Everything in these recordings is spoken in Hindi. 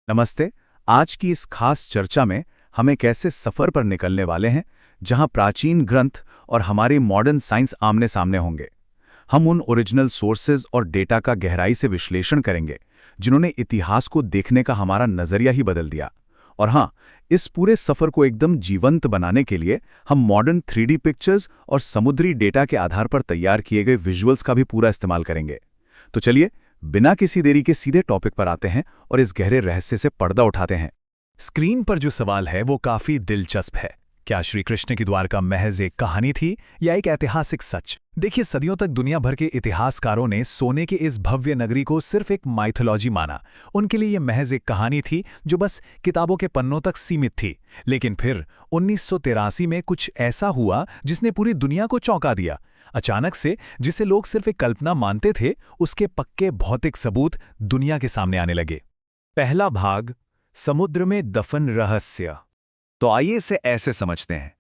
नमस्ते। आज की इस खास चर्चा में हम एक ऐसे सफर पर निकलने वाले हैं जहां प्राचीन ग्रंथ और हमारी मॉडर्न साइंस आमने सामने होंगे। हम उन ओरिजिनल सोर्सेज और डेटा का गहराई से विश्लेषण करेंगे जिन्होंने इतिहास को देखने का हमारा नजरिया ही बदल दिया। और हाँ, इस पूरे सफर को एकदम जीवंत बनाने के लिए हम मॉडर्न 3D पिक्चर्स और समुद्री डेटा के आधार पर तैयार किए गए विजुअल्स का भी पूरा इस्तेमाल करेंगे। तो चलिए, बिना किसी देरी के सीधे टॉपिक पर आते हैं और इस गहरे रहस्य से पर्दा उठाते हैं। स्क्रीन पर जो सवाल है वो काफी दिलचस्प है। क्या श्री कृष्ण की द्वारका महज एक कहानी थी या एक ऐतिहासिक सच? देखिए, सदियों तक दुनिया भर के इतिहासकारों ने सोने की इस भव्य नगरी को सिर्फ एक माइथोलॉजी माना। उनके लिए यह महज एक कहानी थी जो बस किताबों के पन्नों तक सीमित थी। लेकिन फिर 1983 में कुछ ऐसा हुआ जिसने पूरी दुनिया को चौंका दिया। अचानक से जिसे लोग सिर्फ एक कल्पना मानते थे, उसके पक्के भौतिक सबूत दुनिया के सामने आने लगे। पहला भाग, समुद्र में दफन रहस्य। तो आइए इसे ऐसे समझते हैं।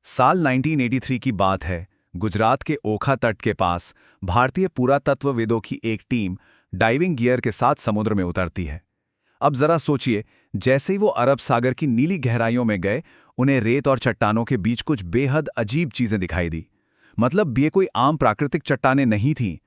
साल 1983 की बात है। गुजरात के ओखा तट के पास भारतीय पुरातत्वविदों की एक टीम डाइविंग गियर के साथ समुद्र में उतरती है। अब जरा सोचिए, जैसे ही वो अरब सागर की नीली गहराइयों में गए, उन्हें रेत और चट्टानों के बीच कुछ बेहद अजीब चीजें दिखाई दी। मतलब ये कोई आम प्राकृतिक चट्टानें नहीं थीं।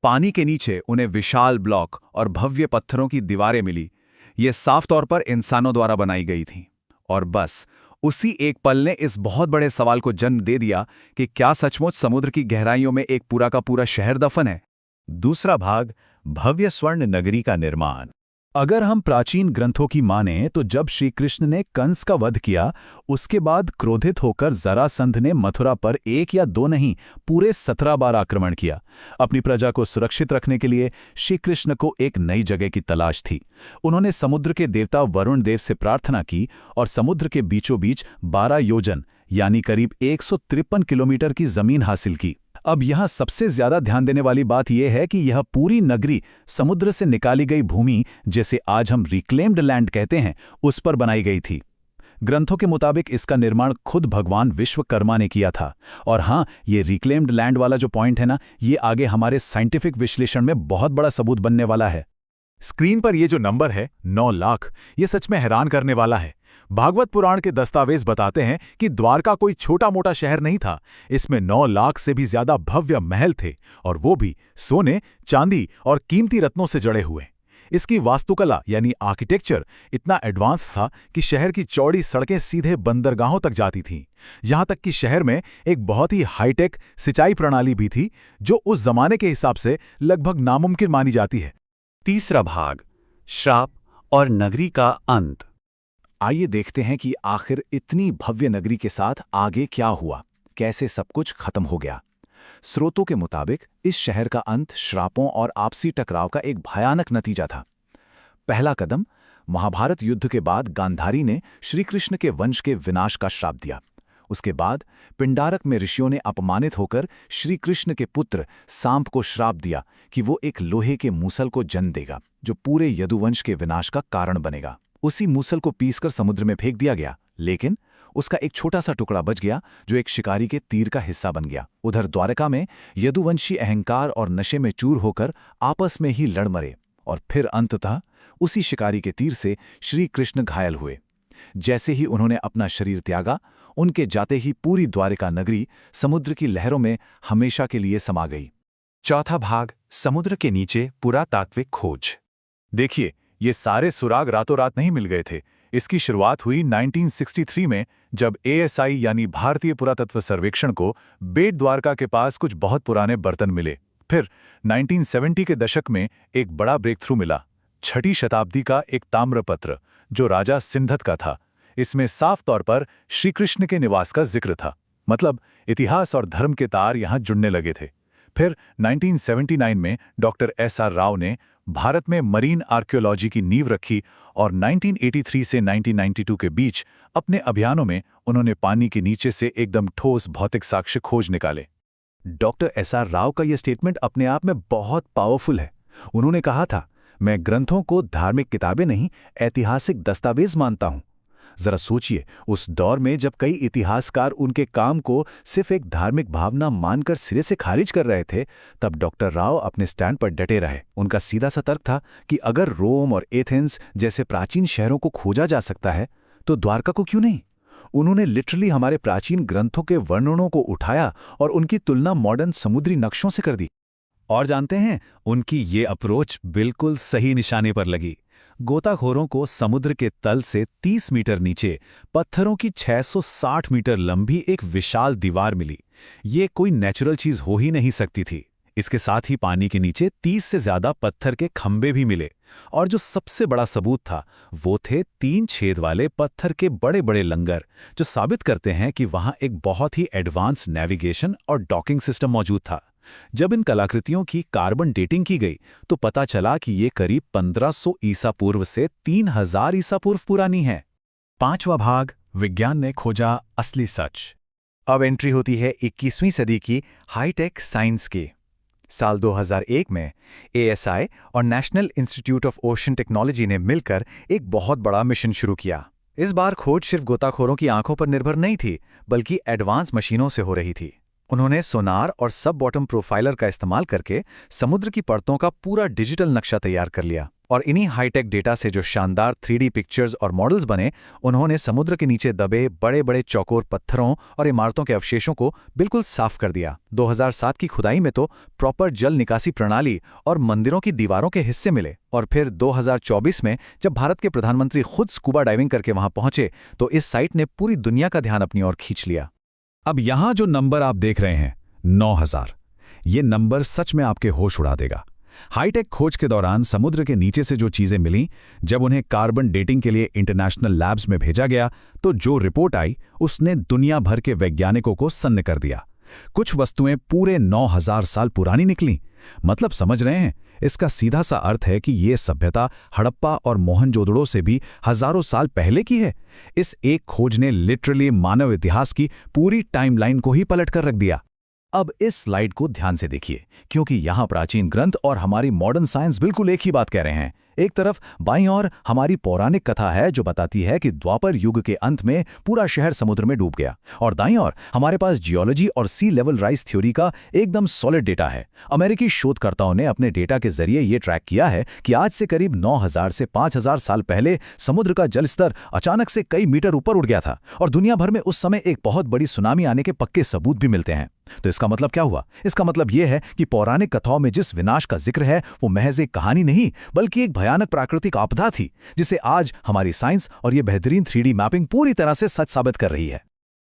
पानी के नीचे उन्हें विशाल ब्लॉक और भव्य पत्थरों की दीवारें मिली। ये साफ तौर पर इंसानों द्वारा बनाई गई थीं। और बस उसी एक पल ने इस बहुत बड़े सवाल को जन्म दे दिया कि क्या सचमुच समुद्र की गहराइयों में एक पूरा का पूरा शहर दफन है। दूसरा भाग, भव्य स्वर्ण नगरी का निर्माण। अगर हम प्राचीन ग्रंथों की मानें तो जब श्री कृष्ण ने कंस का वध किया, उसके बाद क्रोधित होकर जरासंध ने मथुरा पर एक या दो नहीं, पूरे 17 बार आक्रमण किया। अपनी प्रजा को सुरक्षित रखने के लिए श्री कृष्ण को एक नई जगह की तलाश थी। उन्होंने समुद्र के देवता वरुण देव से प्रार्थना की और समुद्र के बीचों बीच 12 योजन यानी करीब 153 किलोमीटर की जमीन हासिल की। अब यहाँ सबसे ज्यादा ध्यान देने वाली बात यह है कि यह पूरी नगरी समुद्र से निकाली गई भूमि, जैसे आज हम रिक्लेम्ड लैंड कहते हैं, उस पर बनाई गई थी। ग्रंथों के मुताबिक इसका निर्माण खुद भगवान विश्वकर्मा ने किया था। और हाँ, ये रिक्लेम्ड लैंड वाला जो पॉइंट है ना, ये आगे हमारे साइंटिफिक विश्लेषण में बहुत बड़ा सबूत बनने वाला है। स्क्रीन पर ये जो नंबर है 9 लाख, ये सच में हैरान करने वाला है। भागवत पुराण के दस्तावेज बताते हैं कि द्वारका कोई छोटा मोटा शहर नहीं था। इसमें 9 लाख से भी ज्यादा भव्य महल थे, और वो भी सोने, चांदी और कीमती रत्नों से जड़े हुए। इसकी वास्तुकला यानी आर्किटेक्चर इतना एडवांस था कि शहर की चौड़ी सड़कें सीधे बंदरगाहों तक जाती थीं। यहां तक कि शहर में एक बहुत ही हाईटेक सिंचाई प्रणाली भी थी, जो उस जमाने के हिसाब से लगभग नामुमकिन मानी जाती है। तीसरा भाग, श्राप और नगरी का अंत। आइए देखते हैं कि आखिर इतनी भव्य नगरी के साथ आगे क्या हुआ, कैसे सब कुछ खत्म हो गया। स्रोतों के मुताबिक इस शहर का अंत श्रापों और आपसी टकराव का एक भयानक नतीजा था। पहला कदम, महाभारत युद्ध के बाद गांधारी ने श्री कृष्ण के वंश के विनाश का श्राप दिया। उसके बाद पिंडारक में ऋषियों ने अपमानित होकर श्री कृष्ण के पुत्र सांप को श्राप दिया कि वो एक लोहे के मूसल को जन्म देगा, जो पूरे यदुवंश के विनाश का कारण बनेगा। उसी मूसल को पीसकर समुद्र में फेंक दिया गया, लेकिन उसका एक छोटा सा टुकड़ा बच गया जो एक शिकारी के तीर का हिस्सा बन गया। उधर द्वारका में यदुवंशी अहंकार और नशे में चूर होकर आपस में ही लड़ मरे, और फिर अंततः उसी शिकारी के तीर से श्री कृष्ण घायल हुए। जैसे ही उन्होंने अपना शरीर त्यागा, उनके जाते ही पूरी द्वारका नगरी समुद्र की लहरों में हमेशा के लिए समा गई। चौथा भाग, समुद्र के नीचे पुरातात्विक खोज। देखिए, ये सारे सुराग रातों रात नहीं मिल गए थे। इसकी शुरुआत हुई 1963 में, जब ASI यानी भारतीय पुरातत्व सर्वेक्षण को बेट द्वारका के पास कुछ बहुत पुराने बर्तन मिले। फिर 1970 के दशक में एक बड़ा ब्रेक थ्रू मिला, 6वीं शताब्दी का एक ताम्रपत्र जो राजा सिंधत का था। इसमें साफ तौर पर श्री कृष्ण के निवास का जिक्र था। मतलब इतिहास और धर्म के तार यहां जुड़ने लगे थे। फिर 1979 में डॉक्टर SR राव ने भारत में मरीन आर्कियोलॉजी की नींव रखी, और 1983 से 1992 के बीच अपने अभियानों में उन्होंने पानी के नीचे से एकदम ठोस भौतिक साक्ष्य खोज निकाले। डॉक्टर SR राव का यह स्टेटमेंट अपने आप में बहुत पावरफुल है। उन्होंने कहा था, मैं ग्रंथों को धार्मिक किताबें नहीं, ऐतिहासिक दस्तावेज मानता हूं। जरा सोचिए, उस दौर में जब कई इतिहासकार उनके काम को सिर्फ एक धार्मिक भावना मानकर सिरे से खारिज कर रहे थे, तब डॉक्टर राव अपने स्टैंड पर डटे रहे। उनका सीधा सा तर्क था कि अगर रोम और एथेंस जैसे प्राचीन शहरों को खोजा जा सकता है तो द्वारका को क्यों नहीं। उन्होंने लिटरली हमारे प्राचीन ग्रंथों के वर्णनों को उठाया और उनकी तुलना मॉडर्न समुद्री नक्शों से कर दी। और जानते हैं, उनकी ये अप्रोच बिल्कुल सही निशाने पर लगी। गोताखोरों को समुद्र के तल से 30 मीटर नीचे पत्थरों की 660 मीटर लंबी एक विशाल दीवार मिली। ये कोई नेचुरल चीज हो ही नहीं सकती थी। इसके साथ ही पानी के नीचे 30 से ज्यादा पत्थर के खंभे भी मिले, और जो सबसे बड़ा सबूत था वो थे 3 छेद वाले पत्थर के बड़े बड़े लंगर, जो साबित करते हैं कि वहां एक बहुत ही एडवांस नेविगेशन और डॉकिंग सिस्टम मौजूद था। जब इन कलाकृतियों की कार्बन डेटिंग की गई तो पता चला कि ये करीब 1500 ईसा पूर्व से 3000 ईसा पूर्व पुरानी है। 5वां भाग, विज्ञान ने खोजा असली सच। अब एंट्री होती है 21वीं सदी की हाईटेक साइंस की। साल 2001 में ASI और national institute of ocean technology ने मिलकर एक बहुत बड़ा मिशन शुरू किया। इस बार खोज सिर्फ गोताखोरों की आंखों पर निर्भर नहीं थी, बल्कि एडवांस मशीनों से हो रही थी। उन्होंने सोनार और सब बॉटम प्रोफाइलर का इस्तेमाल करके समुद्र की परतों का पूरा डिजिटल नक्शा तैयार कर लिया, और इन्हीं हाईटेक डेटा से जो शानदार 3D पिक्चर्स और मॉडल्स बने, उन्होंने समुद्र के नीचे दबे बड़े बड़े चौकोर पत्थरों और इमारतों के अवशेषों को बिल्कुल साफ कर दिया। 2007 की खुदाई में तो प्रॉपर जल निकासी प्रणाली और मंदिरों की दीवारों के हिस्से मिले, और फिर 2024 में जब भारत के प्रधानमंत्री खुद स्कूबा डाइविंग करके वहां पहुंचे तो इस साइट ने पूरी दुनिया का ध्यान अपनी ओर खींच लिया। अब यहां जो नंबर आप देख रहे हैं, 9000, ये नंबर सच में आपके होश उड़ा देगा। हाईटेक खोज के दौरान समुद्र के नीचे से जो चीजें मिलीं, जब उन्हें कार्बन डेटिंग के लिए इंटरनेशनल लैब्स में भेजा गया तो जो रिपोर्ट आई उसने दुनिया भर के वैज्ञानिकों को सन्न कर दिया। कुछ वस्तुएं पूरे 9000 साल पुरानी निकलीं। मतलब समझ रहे हैं, इसका सीधा सा अर्थ है कि ये सभ्यता हड़प्पा और मोहनजोदड़ो से भी हजारों साल पहले की है। इस एक खोज ने लिटरली मानव इतिहास की पूरी टाइमलाइन को ही पलट कर रख दिया। अब इस स्लाइड को ध्यान से देखिए, क्योंकि यहाँ प्राचीन ग्रंथ और हमारी मॉडर्न साइंस बिल्कुल एक ही बात कह रहे हैं। एक तरफ बाईं ओर हमारी पौराणिक कथा है जो बताती है कि द्वापर युग के अंत में पूरा शहर समुद्र में डूब गया, और दाईं ओर हमारे पास जियोलॉजी और सी लेवल राइज थ्योरी का एकदम सॉलिड डेटा है। अमेरिकी शोधकर्ताओं ने अपने डेटा के जरिए ये ट्रैक किया है कि आज से करीब 9000 से 5000 साल पहले समुद्र का जल स्तर अचानक से कई मीटर ऊपर उठ गया था, और दुनिया भर में उस समय एक बहुत बड़ी सुनामी आने के पक्के सबूत भी मिलते हैं। तो इसका मतलब क्या हुआ? इसका मतलब यह है कि पौराणिक कथाओं में जिस विनाश का जिक्र है वो महज एक कहानी नहीं, बल्कि एक भयानक प्राकृतिक आपदा थी, जिसे आज हमारी साइंस और ये बेहतरीन 3D मैपिंग पूरी तरह से सच साबित कर रही है।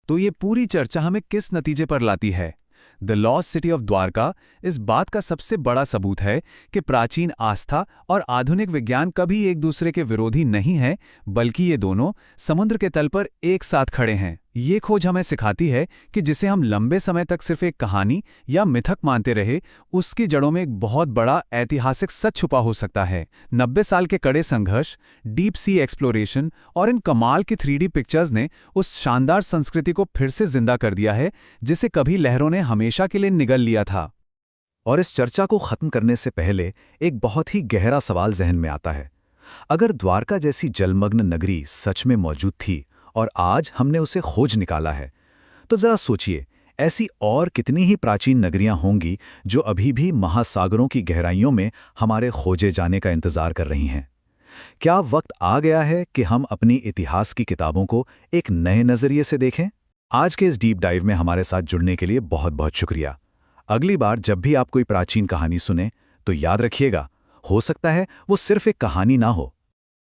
तो ये पूरी चर्चा हमें किस नतीजे पर लाती है? The lost city of Dwarka इस बात का सबसे बड़ा सबूत है कि प्राचीन आस्था और आधुनिक विज्ञान कभी एक दूसरे के विरोधी नहीं है, बल्कि ये दोनों समुद्र के तल पर एक साथ खड़े हैं। ये खोज हमें सिखाती है कि जिसे हम लंबे समय तक सिर्फ एक कहानी या मिथक मानते रहे, उसकी जड़ों में एक बहुत बड़ा ऐतिहासिक सच छुपा हो सकता है। 90 साल के कड़े संघर्ष, डीप सी एक्सप्लोरेशन और इन कमाल की 3D पिक्चर्स ने उस शानदार संस्कृति को फिर से जिंदा कर दिया है जिसे कभी लहरों ने हमेशा के लिए निगल लिया था। और इस चर्चा को खत्म करने से पहले एक बहुत ही गहरा सवाल जहन में आता है। अगर द्वारका जैसी जलमग्न नगरी सच में मौजूद थी और आज हमने उसे खोज निकाला है, तो जरा सोचिए, ऐसी और कितनी ही प्राचीन नगरियां होंगी जो अभी भी महासागरों की गहराइयों में हमारे खोजे जाने का इंतजार कर रही हैं। क्या वक्त आ गया है कि हम अपनी इतिहास की किताबों को एक नए नजरिए से देखें? आज के इस डीप डाइव में हमारे साथ जुड़ने के लिए बहुत बहुत शुक्रिया। अगली बार जब भी आप कोई प्राचीन कहानी सुने तो याद रखिएगा, हो सकता है वो सिर्फ एक कहानी ना हो,